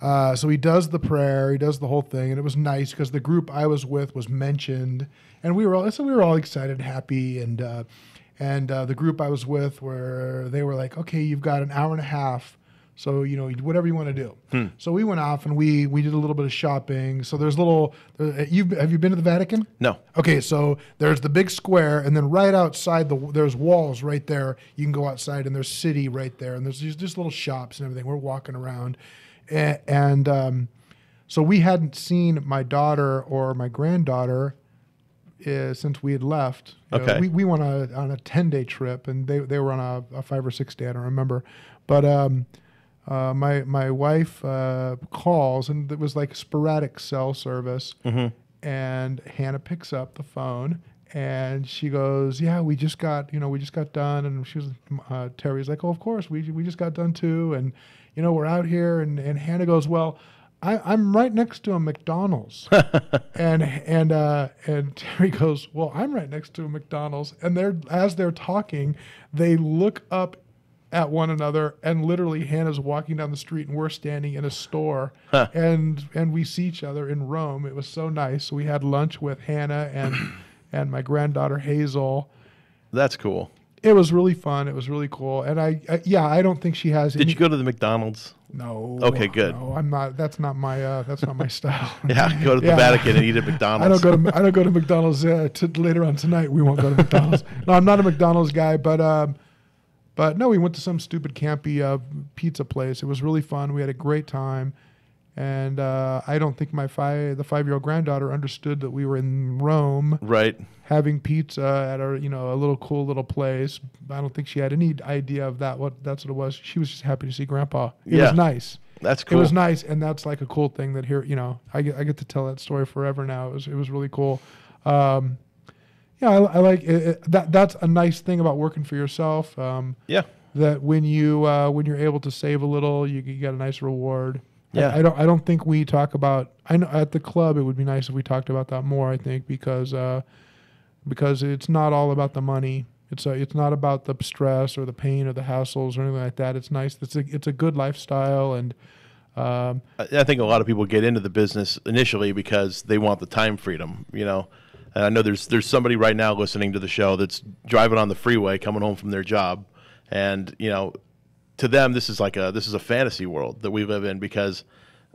so he does the prayer, he does the whole thing, and it was nice because the group I was with was mentioned, and we were all excited, happy, and the group I was with they were like, okay, you've got an hour and a half, So, whatever you want to do. So we went off and we did a little bit of shopping. So there's have you been to the Vatican? No. Okay, so there's the big square, and then right outside there's walls right there. You can go outside, and there's city right there, and there's just little shops and everything. We're walking around, and so we hadn't seen my daughter or my granddaughter since we had left. Okay. We went on a 10-day trip, and they were on a 5 or 6 day. I don't remember, but my wife calls, and it was like sporadic cell service. And Hannah picks up the phone, and she goes, "Yeah, we just got done." And she was Terry's like, "Oh, of course, we just got done too." And we're out here, and Hannah goes, "Well, I'm right next to a McDonald's," and Terry goes, "Well, I'm right next to a McDonald's." And as they're talking, they look up at one another, and literally Hannah's walking down the street, and we're standing in a store, and we see each other in Rome. It was so nice. So we had lunch with Hannah and my granddaughter Hazel. That's cool. It was really fun. It was really cool. And I don't think she has. Did you go to the McDonald's? No. Okay, good. No, I'm not. That's not my style. Yeah, go to the Vatican and eat at McDonald's. I don't go to McDonald's later on tonight. We won't go to McDonald's. No, I'm not a McDonald's guy, but no, we went to some stupid campy pizza place. It was really fun. We had a great time. And I don't think the 5-year-old granddaughter understood that we were in Rome, right, having pizza at a little cool little place. I don't think she had any idea of that's what it was. She was just happy to see Grandpa. It was nice. That's cool. It was nice, and that's like a cool thing that here, I get to tell that story forever now. It was really cool. I like it. That's a nice thing about working for yourself. That when you're able to save a little, you get a nice reward. Yeah. I don't think we talk about. I know at the club it would be nice if we talked about that more. I think because it's not all about the money. It's not about the stress or the pain or the hassles or anything like that. It's nice. It's a good lifestyle, and I think a lot of people get into the business initially because they want the time freedom. And I know there's somebody right now listening to the show that's driving on the freeway coming home from their job, and to them, this is a fantasy world that we live in because,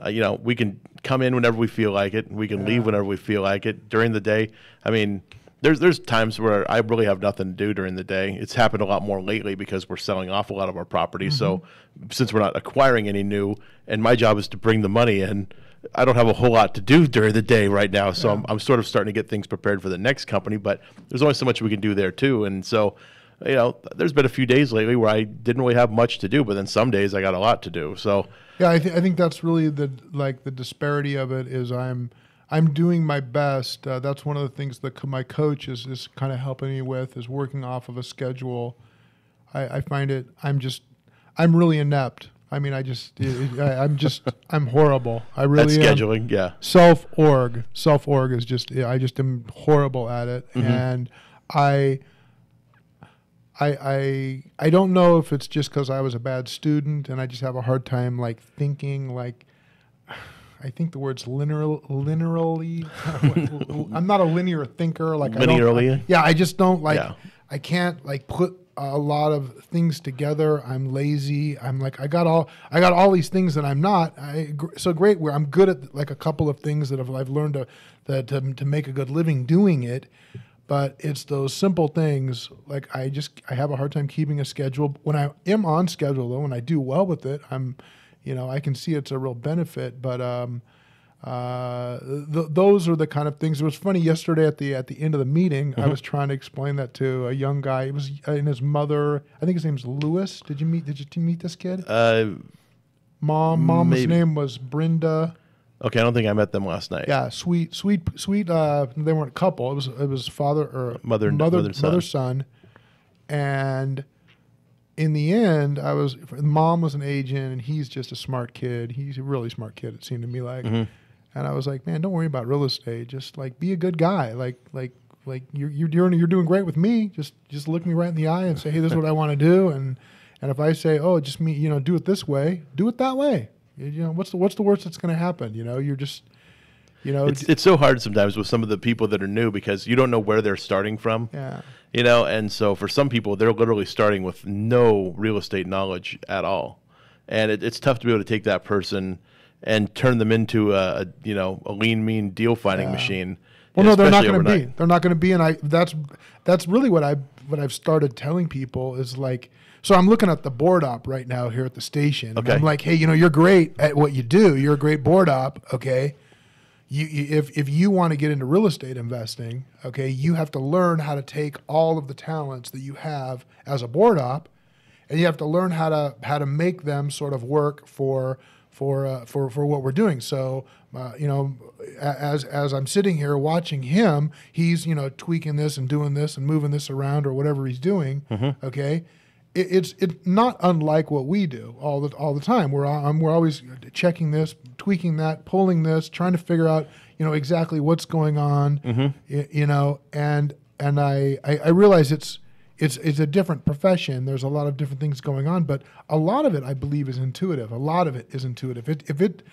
we can come in whenever we feel like it. We can leave whenever we feel like it during the day. I mean, there's times where I really have nothing to do during the day. It's happened a lot more lately because we're selling off a lot of our property. So since we're not acquiring any new, and my job is to bring the money in, I don't have a whole lot to do during the day right now. So I'm sort of starting to get things prepared for the next company, but there's only so much we can do there too. And so, there's been a few days lately where I didn't really have much to do, but then some days I got a lot to do. So yeah, I think that's really the disparity of it is I'm doing my best. That's one of the things that my coach is kind of helping me with is working off of a schedule. I find it. I'm really inept. I mean, I'm horrible. I really am. Scheduling, yeah. Self-org is just, I just am horrible at it. And I don't know if it's just because I was a bad student and I just have a hard time thinking I think the word's linearly. I'm not a linear thinker. Linearly? I just don't I can't put a lot of things together. I'm lazy. I got all these things that I'm not. So great where I'm good at a couple of things that I've learned to make a good living doing it. But it's those simple things. I have a hard time keeping a schedule. When I am on schedule though, when I do well with it, I can see it's a real benefit. But those are the kind of things. It was funny yesterday at the end of the meeting. I was trying to explain that to a young guy. It was and his mother. I think his name's Lewis. Did you meet this kid? Mom's name was Brenda. Okay, I don't think I met them last night. Yeah, sweet. They weren't a couple. It was father or mother son, and in the end, mom was an agent, and he's just a smart kid. He's a really smart kid. It seemed to me like, and I was like, man, don't worry about real estate. Just be a good guy. You're doing great with me. Just look me right in the eye and say, hey, this is what I want to do. And if I say, oh, just me, do it this way, do it that way. What's the worst that's going to happen? You're just, It's so hard sometimes with some of the people that are new because you don't know where they're starting from. Yeah. And so for some people, they're literally starting with no real estate knowledge at all. and it's tough to be able to take that person and turn them into a lean, mean deal finding machine. Well, no, they're not going to be. overnight. They're not going to be, and that's really what I've started telling people is like. So I'm looking at the board op right now here at the station. Okay. And I'm like, hey, you're great at what you do. You're a great board op. Okay. If you want to get into real estate investing, okay, you have to learn how to take all of the talents that you have as a board op, and you have to learn how to make them sort of work for what we're doing. So, as I'm sitting here watching him, he's tweaking this and doing this and moving this around or whatever he's doing. Mm-hmm. Okay, it's not unlike what we do all the time. We're always checking this, tweaking that, pulling this, trying to figure out exactly what's going on. Mm-hmm. And I realize it's a different profession. There's a lot of different things going on, but a lot of it I believe is intuitive. A lot of it is intuitive. If it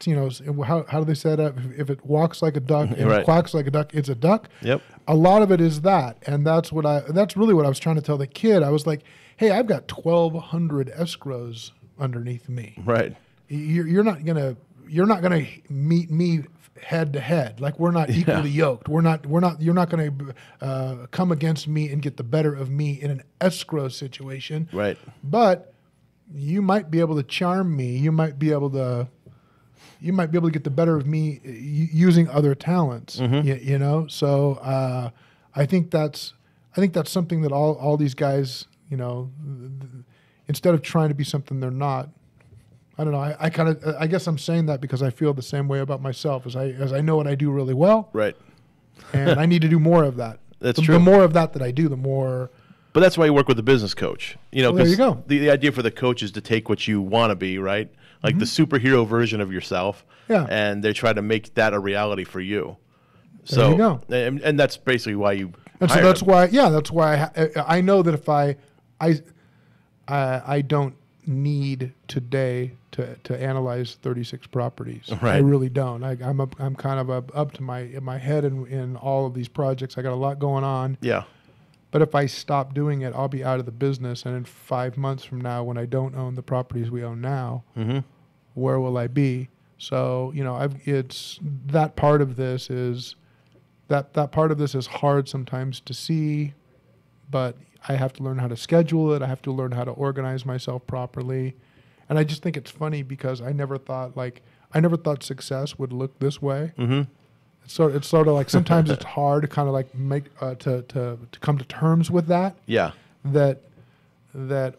how do they say that? If it walks like a duck and Right. quacks like a duck, it's a duck. Yep. A lot of it is that, and that's really what I was trying to tell the kid. I was like, hey, I've got 1,200 escrows underneath me. Right. You're not gonna meet me head to head. Like we're not equally yoked. You're not gonna come against me and get the better of me in an escrow situation. Right. But you might be able to charm me. You might be able to get the better of me using other talents. Mm-hmm. So I think that's something that all these guys, instead of trying to be something they're not. I don't know. I guess I'm saying that because I feel the same way about myself as I know what I do really well. Right. And I need to do more of that. That's the true. The more of that I do, the more. But that's why you work with a business coach. Well, there you go. The idea for the coach is to take what you want to be, right? Like the superhero version of yourself. Yeah. And they try to make that a reality for you. There you go. And that's basically why you And so hire that's them. why I know that if I don't need today to analyze 36 properties. Right. I really don't. I'm kind of up to my head in all of these projects. I got a lot going on. Yeah. But if I stop doing it, I'll be out of the business. And in 5 months from now, when I don't own the properties we own now, Mm-hmm. where will I be? So it's that part of this is that part of this is hard sometimes to see, but I have to learn how to schedule it. I have to learn how to organize myself properly. And I just think it's funny because I never thought success would look this way. Mm-hmm. It's sort of like sometimes it's hard to kind of like make to come to terms with that. Yeah. That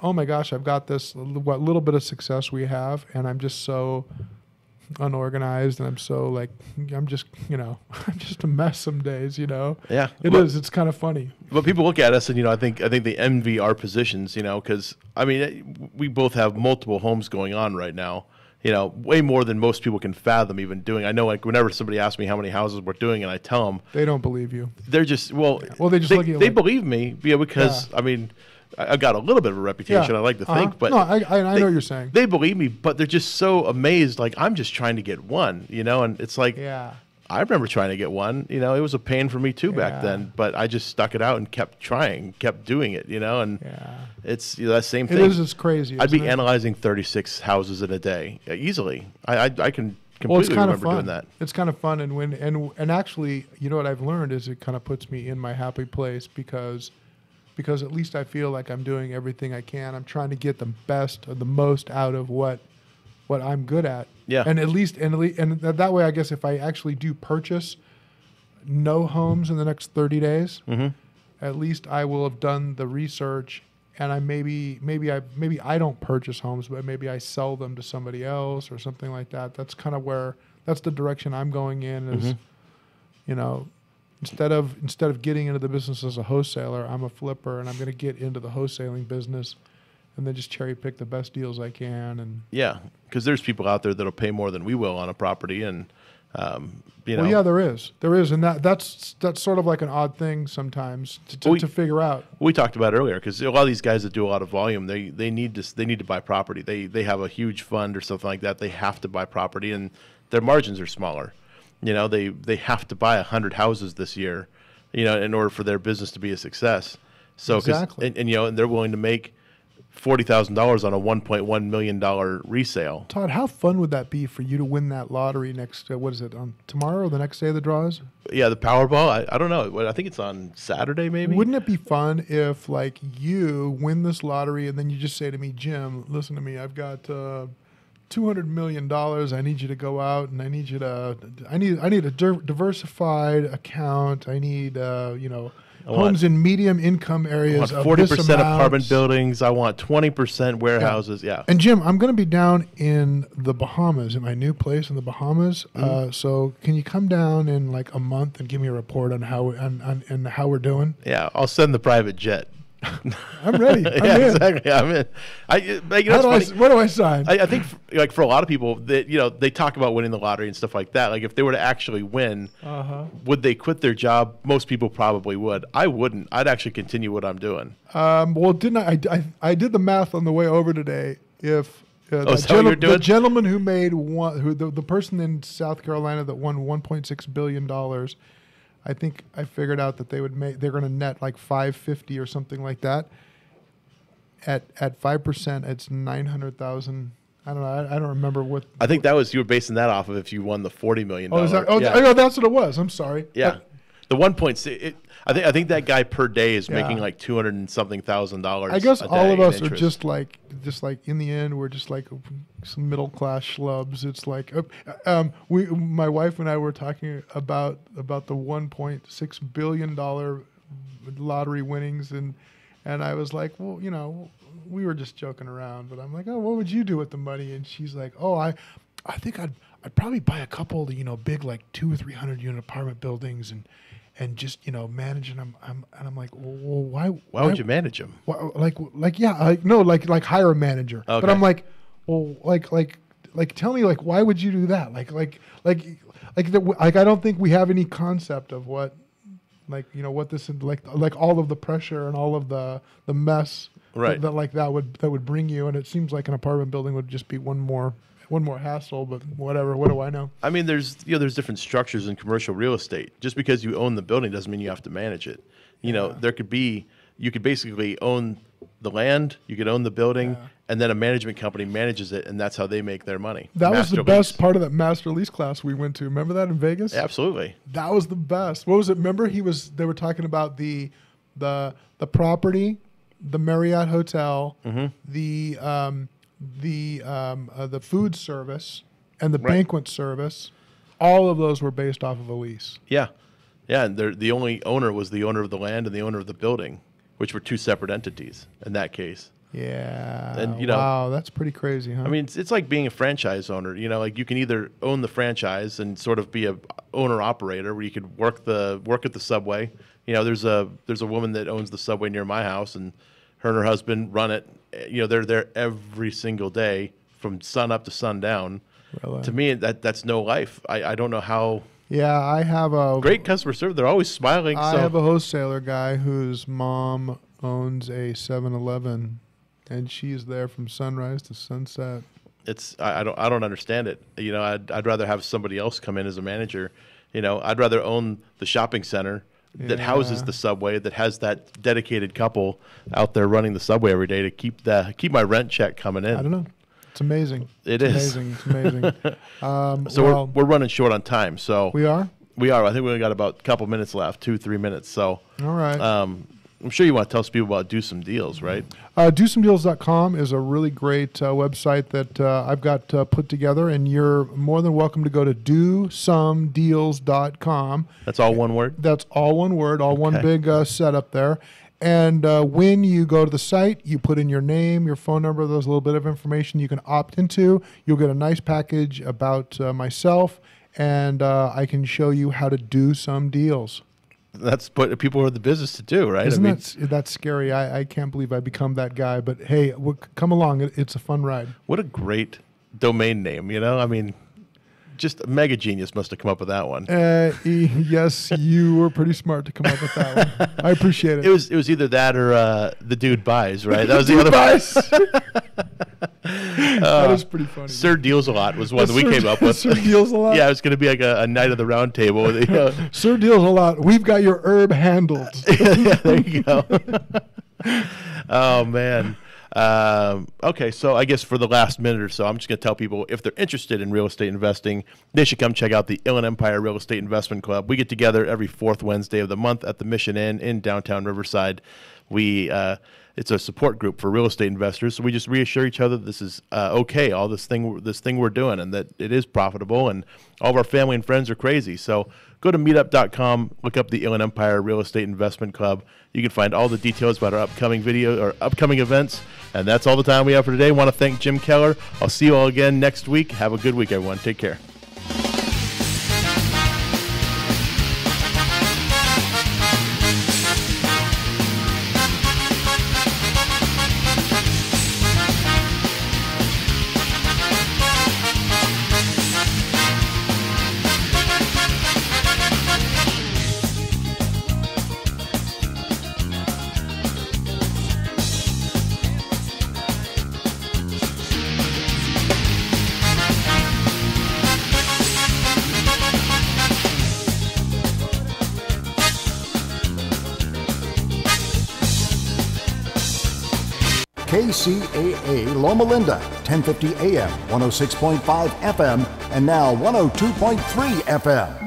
oh my gosh, I've got this what little bit of success we have, and I'm just so unorganized, and I'm so like I'm just I'm just a mess some days. Yeah. It is. It's kind of funny. But people look at us and, I think they envy our positions, because, we both have multiple homes going on right now, way more than most people can fathom even doing. I know, like, whenever somebody asks me how many houses we're doing and I tell them. They don't believe you. They're just, Well, they just look at you they like- believe me, because, I got a little bit of a reputation, I like to think. But no, I know what you're saying. They believe me, but they're just so amazed, like, I'm just trying to get one, and it's like. Yeah. I remember trying to get one. It was a pain for me too back Yeah. then, but I just stuck it out and kept trying, kept doing it, and Yeah. it's that same thing. It is. It's crazy. I'd be isn't it? analyzing 36 houses in a day easily. I can Well, it's completely kind of remember fun. doing that. It's kind of fun, and actually, what I've learned is it kind of puts me in my happy place because at least I feel like I'm doing everything I can. I'm trying to get the best or the most out of what I'm good at. Yeah. And at least that way, I guess if I actually do purchase no homes in the next 30 days, Mm-hmm. at least I will have done the research, and I maybe I don't purchase homes, but maybe I sell them to somebody else or something like that. That's kind of that's the direction I'm going in. Is instead of getting into the business as a wholesaler, I'm a flipper, and I'm going to get into the wholesaling business, and then just cherry pick the best deals I can. And Yeah, because there's people out there that'll pay more than we will on a property, and well, yeah, there is, and that's sort of like an odd thing sometimes to figure out. We talked about it earlier, because a lot of these guys that do a lot of volume, they need to buy property. They have a huge fund or something like that. They have to buy property, and their margins are smaller. They have to buy 100 houses this year, in order for their business to be a success. So Exactly. and they're willing to make $40,000 on a $1.1 million resale. Todd, how fun would that be for you to win that lottery next? What is it, on tomorrow or the next day of the draws? Yeah, the Powerball. I don't know. I think it's on Saturday, maybe. Wouldn't it be fun if, like, you win this lottery and then you just say to me, Jim, listen to me, I've got $200 million. I need you to go out and I need you to. I need a diversified account. I need homes in medium income areas. I want 40% apartment buildings. I want 20% warehouses. Yeah. And Jim, I'm going to be down in the Bahamas, in my new place in the Bahamas. So can you come down in like a month and give me a report on how how we're doing? Yeah, I'll send the private jet. I'm ready. I'm in. Exactly. I'm in. What do I sign? I think for a lot of people that they talk about winning the lottery and stuff like that. Like if they were to actually win, would they quit their job? Most people probably would. I wouldn't. I'd actually continue what I'm doing. Well, didn't I did the math on the way over today. If the gentleman who made the person in South Carolina that won $1.6 billion. I think I figured out that they're going to net like $550 or something like that. At 5%, it's $900,000. I don't know. I don't remember what. I think you were basing that off of if you won the $40 million. Oh, is that? Oh, yeah. That's what it was. I'm sorry. Yeah, the 1.6. I think that guy per day is making like $200 and something thousand. I guess all of us are just like in the end we're just like some middle class schlubs. It's like my wife and I were talking about the $1.6 billion lottery winnings and I was like, well, we were just joking around, but I'm like, oh, what would you do with the money? And she's like, oh, I think I'd probably buy a couple of big like 200 or 300 unit apartment buildings and just managing them. I'm like, well, why would you manage them? Like hire a manager. Okay. But I'm like, well, like tell me, like, why would you do that? I don't think we have any concept of what, what this is like all of the pressure and all of the mess that would bring you. And it seems like an apartment building would just be one more hassle, but whatever. What do I know? I mean, there's different structures in commercial real estate. Just because you own the building doesn't mean you have to manage it. You could basically own the land, you could own the building, and then a management company manages it, and that's how they make their money. That was the best part of that master lease class we went to. Remember that in Vegas? Absolutely. That was the best. What was it? Remember they were talking about the property, the Marriott Hotel, the food service and the banquet service. All of those were based off of a lease. Yeah. And the only owner was the owner of the land and the owner of the building, which were two separate entities in that case. Yeah. And wow, that's pretty crazy, huh? I mean, it's like being a franchise owner. Like you can either own the franchise and sort of be a owner operator where you could work at the subway. There's a woman that owns the subway near my house, and her husband run it. They're there every single day from sun up to sundown. Really? To me, that's no life. I don't know how. Yeah, I have a great customer service. They're always smiling. I have a wholesaler guy whose mom owns a 7-Eleven, and she's there from sunrise to sunset. I don't understand it. I'd rather have somebody else come in as a manager. I'd rather own the shopping center that houses the subway, that has that dedicated couple out there running the subway every day to keep my rent check coming in. I don't know. It's amazing. It's amazing. So we're running short on time. So we are. I think we only got about a couple minutes left, 2-3 minutes. So all right. I'm sure you want to tell some people about Do Some Deals, right? DoSomeDeals.com is a really great website that I've got put together, and you're more than welcome to go to DoSomeDeals.com. That's all one word? That's all one word, one big setup there. And when you go to the site, you put in your name, your phone number, there's a little bit of information you can opt into. You'll get a nice package about myself, and I can show you how to do some deals. That's what people are in the business to do, right? Isn't that's scary? I can't believe I become that guy. But hey, come along. It's a fun ride. What a great domain name, Just a mega genius must have come up with that one. Yes, you were pretty smart to come up with that one. I appreciate it. It was either that or The Dude Buys, right? That was the other one. That is pretty funny. Sir Deals a Lot was one that we came up with. Sir Deals a Lot? Yeah, it's going to be like a night of the round table. Sir Deals a Lot. We've got your herb handled. Yeah, there you go. Oh, man. Okay, so I guess for the last minute or so, I'm just going to tell people if they're interested in real estate investing, they should come check out the Inland Empire Real Estate Investment Club. We get together every fourth Wednesday of the month at the Mission Inn in downtown Riverside. It's a support group for real estate investors, so we just reassure each other that this is okay, all this thing we're doing, and that it is profitable, and all of our family and friends are crazy. So go to meetup.com, look up the Inland Empire Real Estate Investment Club. You can find all the details about our upcoming upcoming events, and that's all the time we have for today. I want to thank Jim Keller. I'll see you all again next week. Have a good week, everyone. Take care. KCAA Loma Linda, 1050 AM, 106.5 FM, and now 102.3 FM.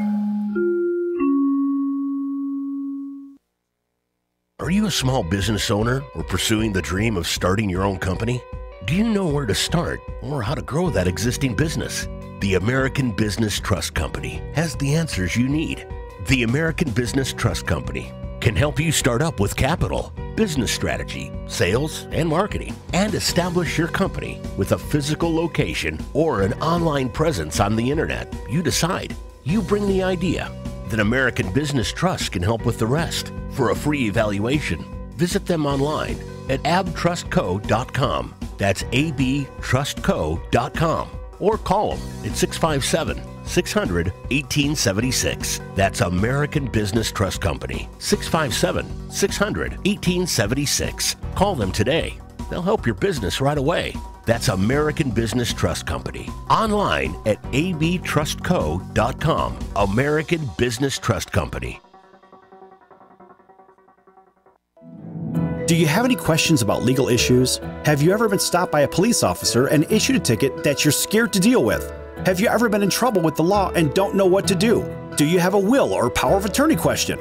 Are you a small business owner or pursuing the dream of starting your own company? Do you know where to start or how to grow that existing business? The American Business Trust Company has the answers you need. The American Business Trust Company can help you start up with capital, business strategy, sales, and marketing, and establish your company with a physical location or an online presence on the internet. You decide. You bring the idea. Then American Business Trust can help with the rest. For a free evaluation, visit them online at abtrustco.com. That's abtrustco.com. Or call them at 657-600-1876. That's American Business Trust Company. 657-600-1876. Call them today. They'll help your business right away. That's American Business Trust Company. Online at abtrustco.com. American Business Trust Company. Do you have any questions about legal issues? Have you ever been stopped by a police officer and issued a ticket that you're scared to deal with? Have you ever been in trouble with the law and don't know what to do? Do you have a will or power of attorney question?